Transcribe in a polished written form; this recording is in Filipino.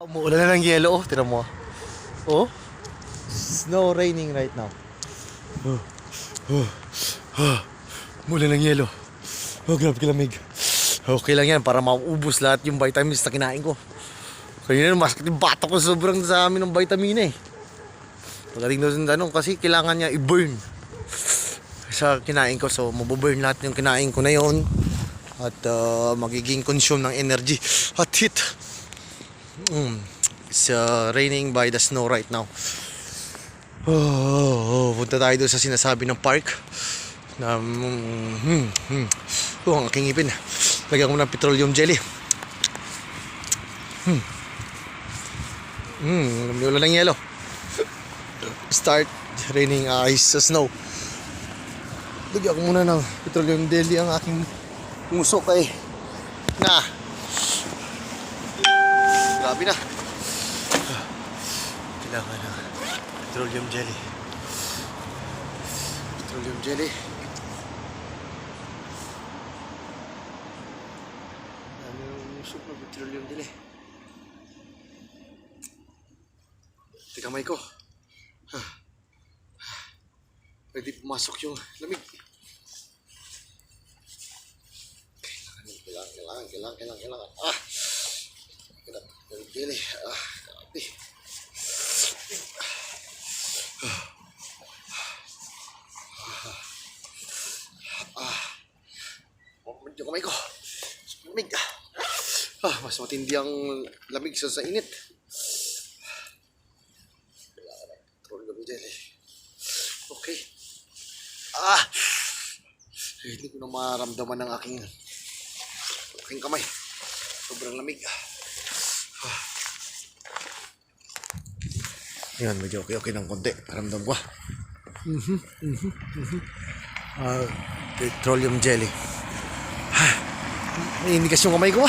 Umuulan na ng yelo, oh. Tira mo. Oh. Snow raining right now. Umuulan ng yelo. Oh, grabe kalamig. Okay lang yan para maubos lahat yung vitamins na kinain ko. Kanina masakit yung bata ko, sobrang sa amin ng vitamina eh. Pagdating doon sa tanong kasi kailangan niya i-burn sa kinain ko. So mabuburn lahat yung kinain ko na yon. At magiging consume ng energy at heat. It's raining by the snow right now. Punta tayo doon sa sinasabi ng park na ang aking ngipin. Lagyan ko ng petroleum jelly. Wala ng yelo. Start raining ice snow. Lagyan ko muna ng petroleum jelly ang aking musok ay grabe na. Kailangan ng petroleum jelly. Petroleum jelly. Ano yung musok ng petroleum jelly? Kamay ko. Pwede pumasok yung lamig. Kailangan. Pili. Grabe. Yung kamay ko. Lamig. Mas matindi ang lamig sa init. Kailangan ng petroleum jelly. Okay. Hindi ko na maramdaman ng aking kamay. Sobrang lamig. Yan, medyo okay ng konti. Paramdam ko. Petroleum jelly. May indikas yung kamay ko.